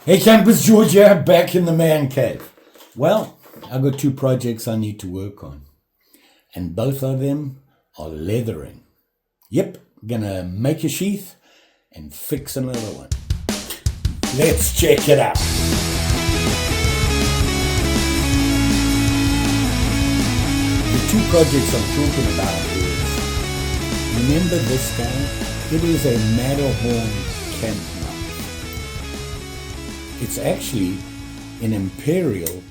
Hey campers, George here, back in the man cave. Well, I've got two projects I need to work on, and both of them are leathering. Yep, gonna make a sheath and fix another one. Let's check it out. The two projects I'm talking about is, remember this guy? It is a Matterhorn camp knife. It's actually an Imperial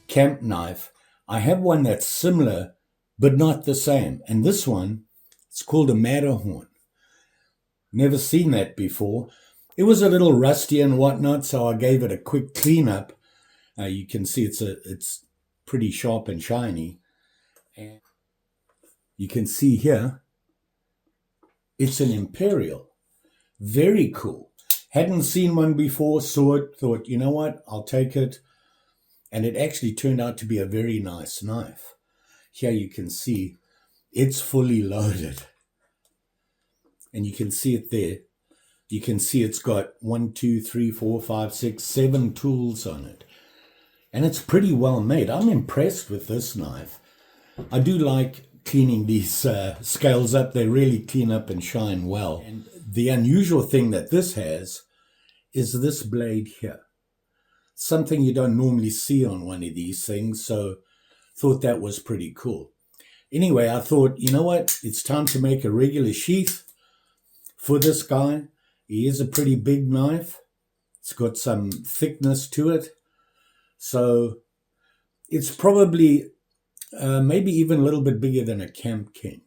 camp knife. I have one that's similar, but not the same. And this one, it's called a Matterhorn. Never seen that before. It was a little rusty and whatnot, so I gave it a quick cleanup. You can see it's pretty sharp and shiny. And you can see here, it's an Imperial. Very cool. Hadn't seen one before, saw it, thought, you know what, I'll take it. And it actually turned out to be a very nice knife. Here you can see it's fully loaded. And you can see it there. You can see it's got 1, 2, 3, 4, 5, 6, 7 tools on it. And it's pretty well made. I'm impressed with this knife. I do like cleaning these scales up. They really clean up and shine well. And the unusual thing that this has is this blade here. Something you don't normally see on one of these things, so thought that was pretty cool. Anyway, I thought, you know what, it's time to make a regular sheath for this guy. He is a pretty big knife. It's got some thickness to it. So it's probably maybe even a little bit bigger than a Camp King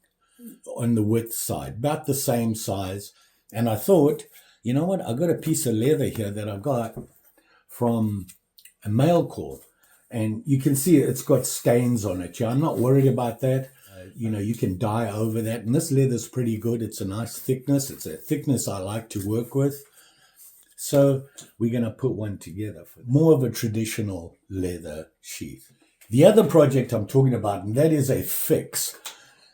on the width side, about the same size. And I thought, you know what, I got a piece of leather here that I got from a mail call. And you can see it's got stains on it. Yeah, I'm not worried about that. You can dye over that. And this leather's pretty good. It's a nice thickness. It's a thickness I like to work with. So we're going to put one together. More of a traditional leather sheath. The other project I'm talking about, and that is a fix.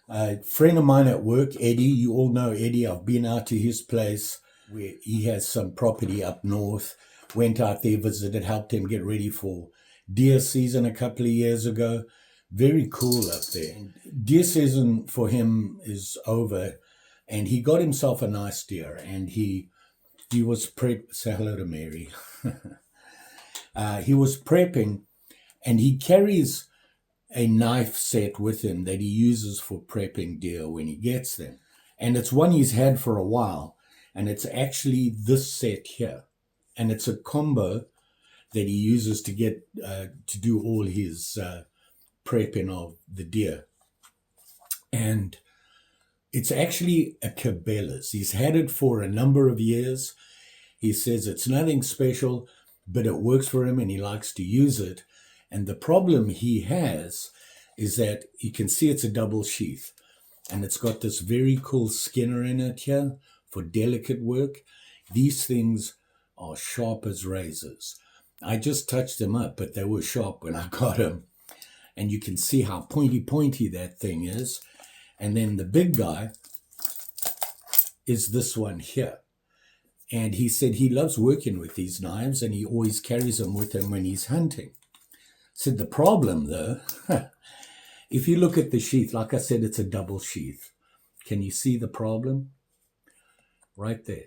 A friend of mine at work, Eddie, you all know Eddie. I've been out to his place where he has some property up north. Went out there, visited, helped him get ready for deer season a couple of years ago. Very cool up there. Deer season for him is over, and he got himself a nice deer, and he was say hello to Mary. He was prepping, and he carries a knife set with him that he uses for prepping deer when he gets them. And it's one he's had for a while, and it's actually this set here. And it's a combo that he uses to get to do all his prepping of the deer. And it's actually a Cabela's. He's had it for a number of years. He says it's nothing special, but it works for him and he likes to use it. And the problem he has is that you can see it's a double sheath. And it's got this very cool skinner in it here for delicate work. These things are sharp as razors. I just touched them up, but they were sharp when I got them. And you can see how pointy that thing is. And then the big guy is this one here. And he said he loves working with these knives and he always carries them with him when he's hunting. Said the problem though, if you look at the sheath, like I said, it's a double sheath. Can you see the problem? Right there.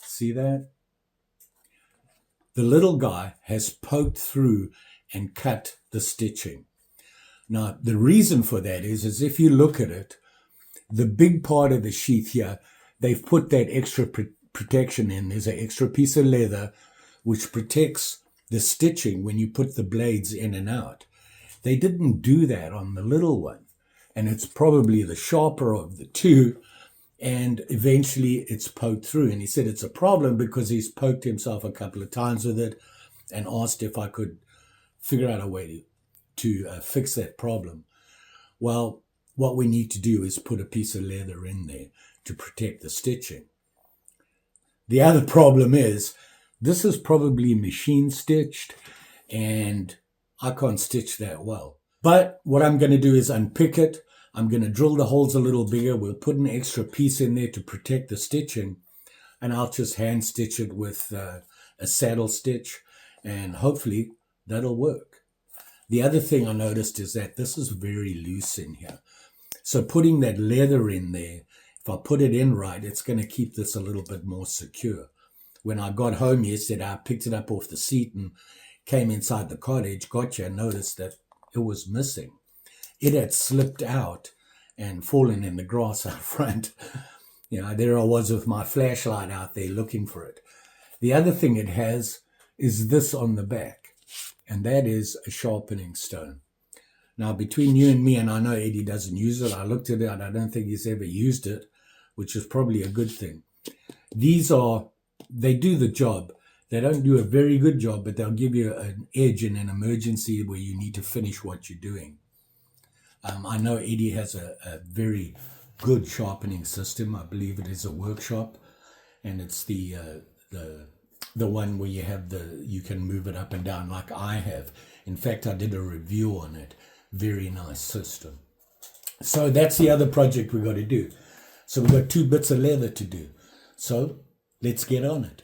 See that? The little guy has poked through and cut the stitching. Now, the reason for that is if you look at it, the big part of the sheath here, they've put that extra protection in. There's an extra piece of leather which protects the stitching when you put the blades in and out. They didn't do that on the little one. And it's probably the sharper of the two. And eventually it's poked through. And he said it's a problem because he's poked himself a couple of times with it and asked if I could figure out a way to fix that problem. Well, what we need to do is put a piece of leather in there to protect the stitching. The other problem is this is probably machine stitched and I can't stitch that well. But what I'm going to do is unpick it. I'm going to drill the holes a little bigger. We'll put an extra piece in there to protect the stitching. And I'll just hand stitch it with a saddle stitch, and hopefully that'll work. The other thing I noticed is that this is very loose in here. So putting that leather in there, if I put it in right, it's going to keep this a little bit more secure. When I got home yesterday, I picked it up off the seat and came inside the cottage, got here, and noticed that it was missing. It had slipped out and fallen in the grass out front. There I was with my flashlight out there looking for it. The other thing it has is this on the back, and that is a sharpening stone. Now, between you and me, and I know Eddie doesn't use it, I looked at it, I don't think he's ever used it, which is probably a good thing. They do the job. They don't do a very good job, but they'll give you an edge in an emergency where you need to finish what you're doing. I know Eddie has a very good sharpening system. I believe it is a workshop, and it's the one where you can move it up and down like I have. In fact, I did a review on it. Very nice system. So that's the other project we got to do. So we've got 2 bits of leather to do. So let's get on it.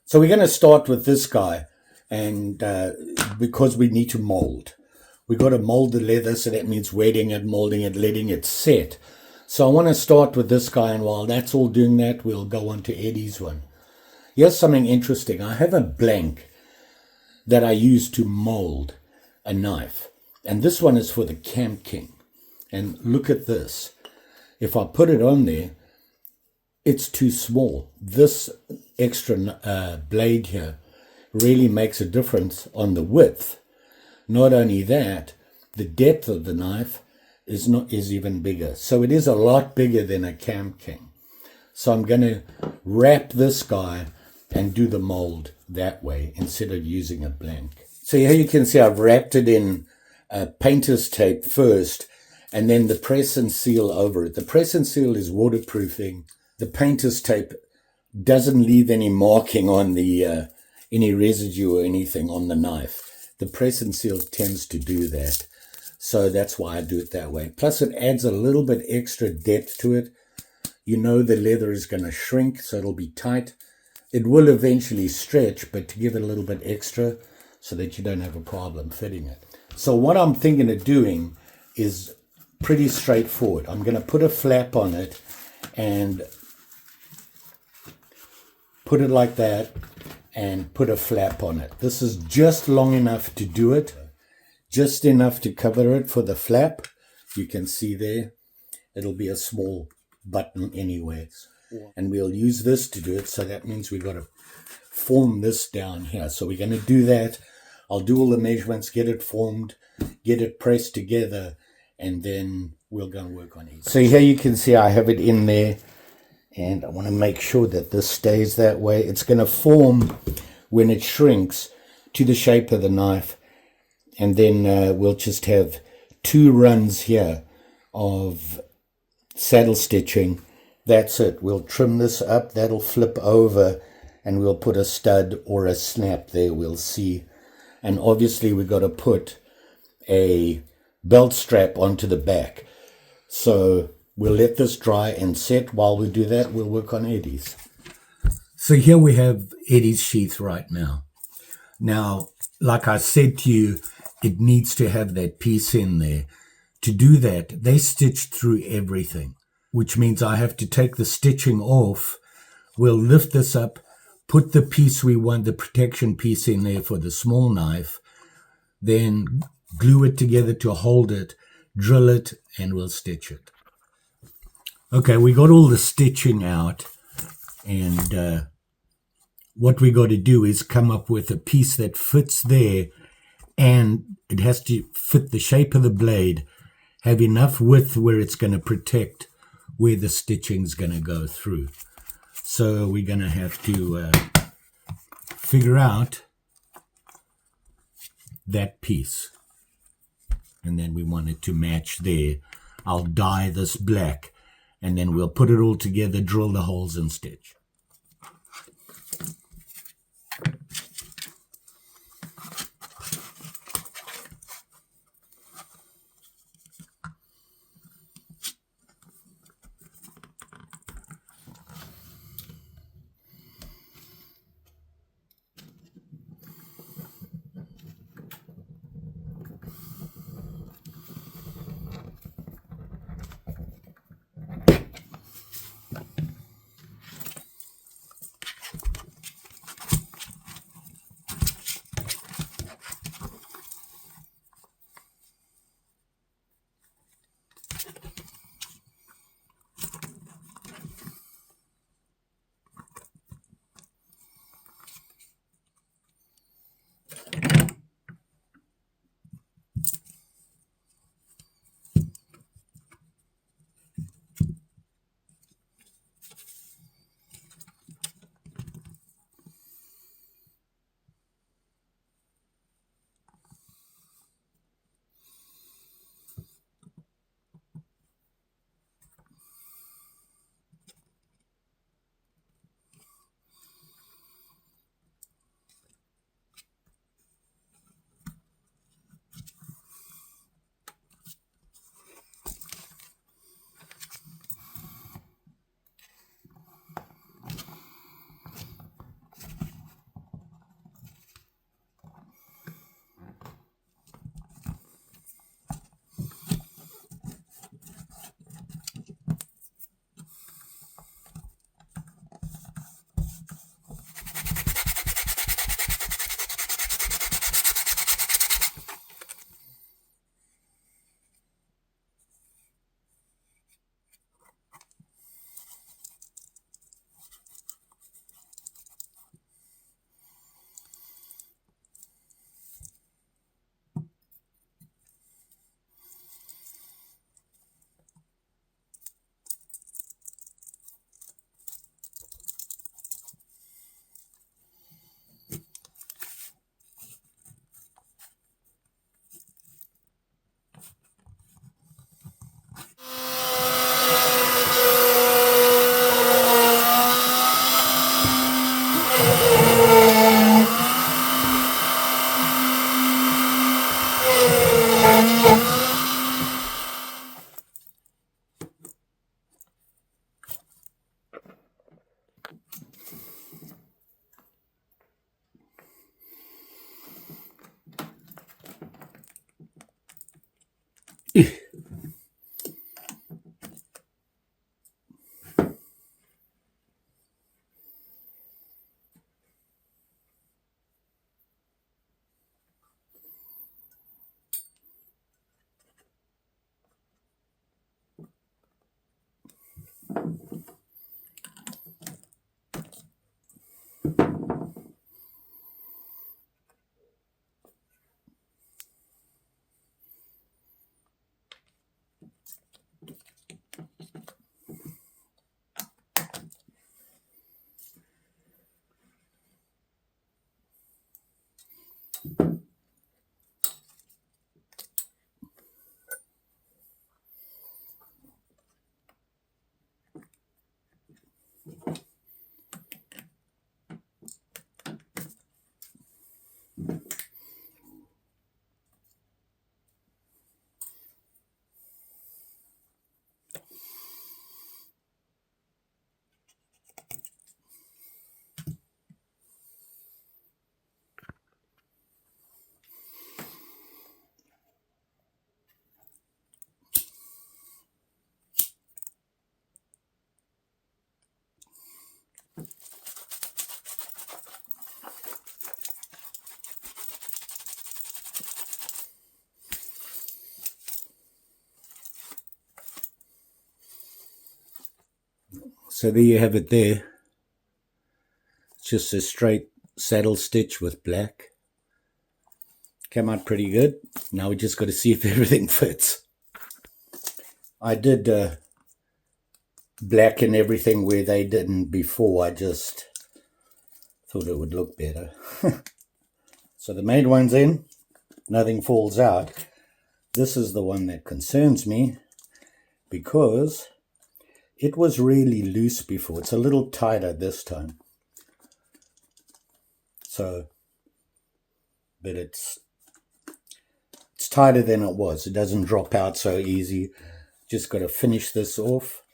So we're going to start with this guy, and because we need to mold. We got to mold the leather, so that means wetting it, molding it, letting it set. So I want to start with this guy, and while that's all doing that, we'll go on to Eddie's one. Here's something interesting. I have a blank that I use to mold a knife, and this one is for the Camp King. And look at this. If I put it on there, it's too small. This extra blade here really makes a difference on the width. Not only that, the depth of the knife is even bigger. So it is a lot bigger than a Camp King. So I'm going to wrap this guy and do the mold that way instead of using a blank. So here you can see I've wrapped it in painter's tape first, and then the press and seal over it. The press and seal is waterproofing. The painter's tape doesn't leave any marking on the any residue or anything on the knife. The press and seal tends to do that. So that's why I do it that way. Plus it adds a little bit extra depth to it. The leather is going to shrink, so it'll be tight. It will eventually stretch, but to give it a little bit extra so that you don't have a problem fitting it. So what I'm thinking of doing is pretty straightforward. I'm going to put a flap on it and put it like that and put a flap on it. This is just long enough to do it, just enough to cover it for the flap. You can see there, it'll be a small button anyways. Yeah. And we'll use this to do it, so that means we've got to form this down here. So we're going to do that. I'll do all the measurements, get it formed, get it pressed together, and then we'll go and work on it. So here you can see I have it in there, and I want to make sure that this stays that way. It's going to form when it shrinks to the shape of the knife, and then we'll just have 2 runs here of saddle stitching. That's it. We'll trim this up. That'll flip over, and we'll put a stud or a snap there. We'll see. And obviously we've got to put a belt strap onto the back. So we'll let this dry and set. While we do that, we'll work on Eddie's. So here we have Eddie's sheath right now. Now, like I said to you, it needs to have that piece in there. To do that, they stitched through everything, which means I have to take the stitching off. We'll lift this up, put the piece we want, the protection piece in there for the small knife, then glue it together to hold it, drill it, and we'll stitch it. Okay, we got all the stitching out, and what we got to do is come up with a piece that fits there, and it has to fit the shape of the blade, have enough width where it's going to protect where the stitching's going to go through. So we're going to have to figure out that piece. And then we want it to match there. I'll dye this black, and then we'll put it all together, drill the holes, and stitch. So there you have it there. Just a straight saddle stitch with black. Came out pretty good. Now we just got to see if everything fits. I did blacken everything where they didn't before. I just thought it would look better. So the main one's in. Nothing falls out. This is the one that concerns me because it was really loose before. It's a little tighter this time. So, but it's tighter than it was. It doesn't drop out so easy. Just got to finish this off.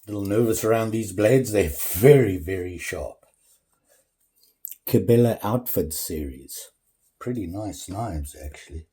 A little nervous around these blades. They're very, very sharp. Cabela Outfit series. Pretty nice knives, actually.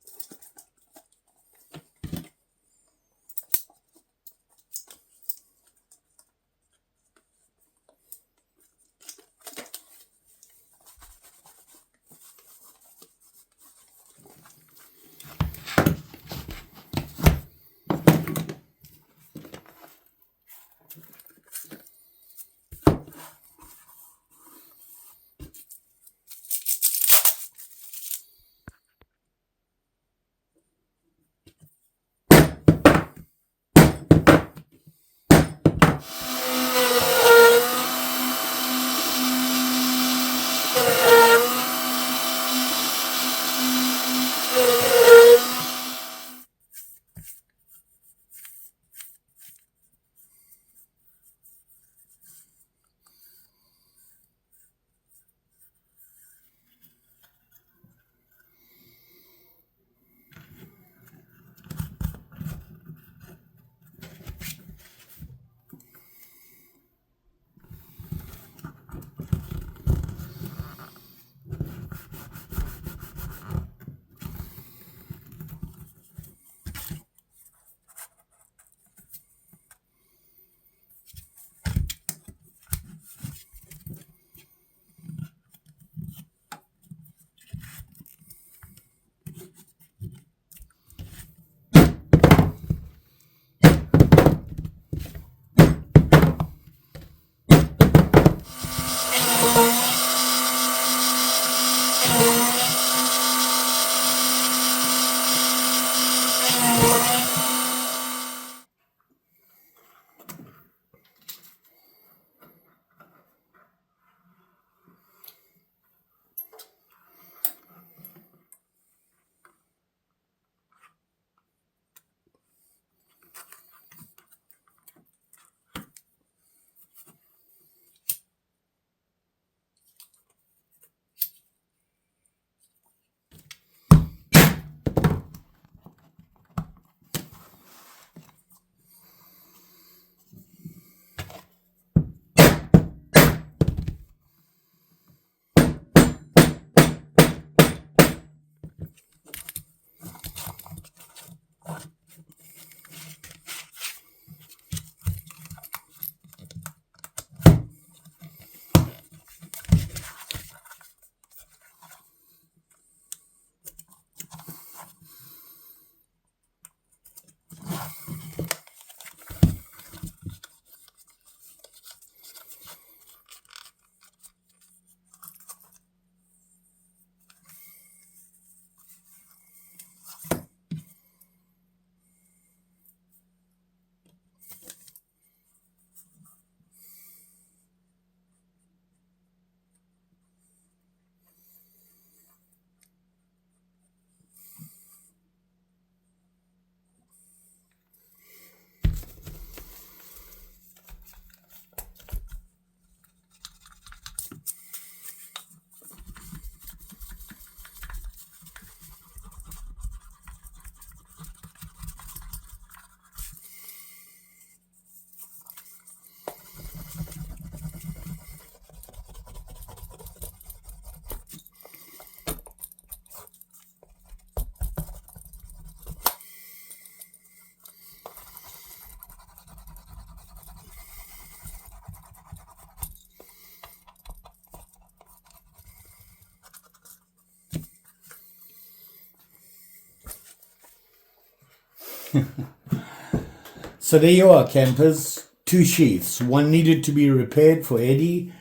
So there you are, campers. 2 sheaths. One needed to be repaired for Eddie,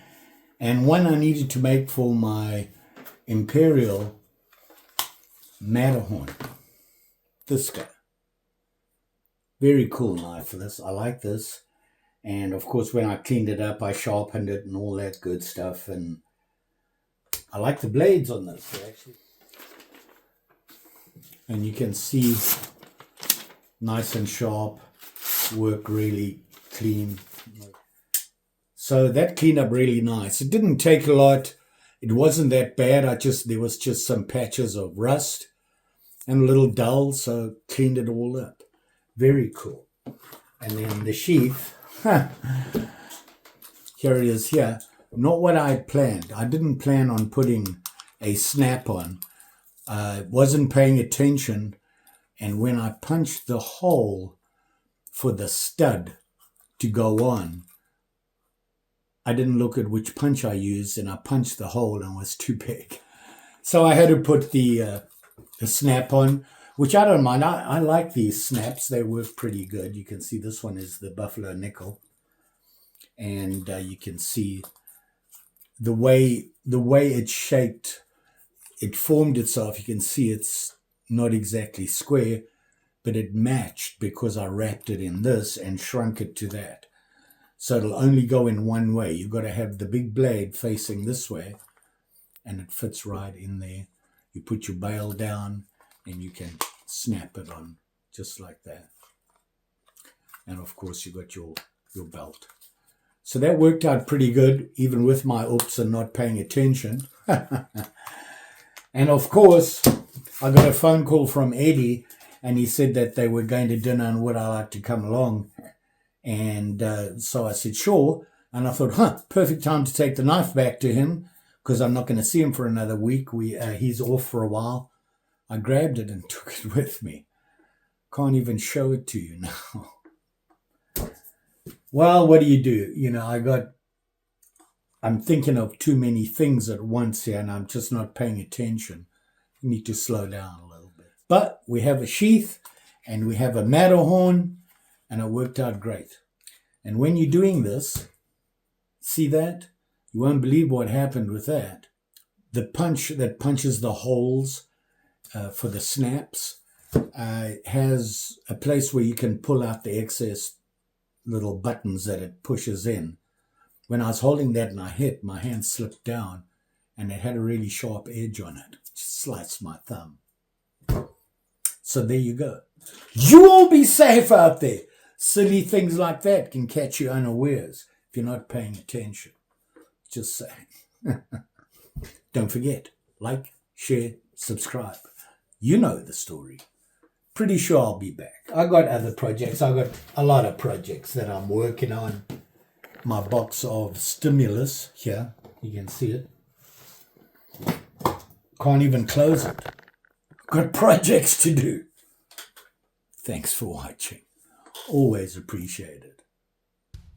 and one I needed to make for my Imperial Matterhorn. This guy. Very cool knife for this. I like this. And of course, when I cleaned it up, I sharpened it and all that good stuff. And I like the blades on this, actually. And you can see nice and sharp, work really clean. So that cleaned up really nice. It didn't take a lot. It wasn't that bad. There was just some patches of rust and a little dull, so cleaned it all up. Very cool. And then the sheath, here it is here. Not what I had planned. I didn't plan on putting a snap on. I wasn't paying attention, and when I punched the hole for the stud to go on, I didn't look at which punch I used, and I punched the hole and it was too big. So I had to put the snap on, which I don't mind. I like these snaps. They work pretty good. You can see this one is the buffalo nickel. And you can see the way it's shaped. It formed itself. You can see it's not exactly square, but it matched because I wrapped it in this and shrunk it to that. So it'll only go in one way. You've got to have the big blade facing this way, and it fits right in there. You put your bail down, and you can snap it on just like that. And of course, you've got your belt. So that worked out pretty good, even with my oops and not paying attention. And of course, I got a phone call from Eddie, and he said that they were going to dinner and would I like to come along. And so I said, sure. And I thought, perfect time to take the knife back to him, because I'm not going to see him for another week. He's off for a while. I grabbed it and took it with me. Can't even show it to you now. Well, what do? You know, I'm thinking of too many things at once here, and I'm just not paying attention. You need to slow down a little bit. But we have a sheath, and we have a Matterhorn, and it worked out great. And when you're doing this, see that? You won't believe what happened with that. The punch that punches the holes for the snaps has a place where you can pull out the excess little buttons that it pushes in. When I was holding that and I hit, my hand slipped down, and it had a really sharp edge on it. Just sliced my thumb. So there you go. You all be safe out there. Silly things like that can catch you unawares if you're not paying attention. Just saying. Don't forget, like, share, subscribe. You know the story. Pretty sure I'll be back. I got other projects. I got a lot of projects that I'm working on. My box of stimulus here. You can see it. Can't even close it. Got projects to do. Thanks for watching. Always appreciate it.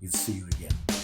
We'll see you again.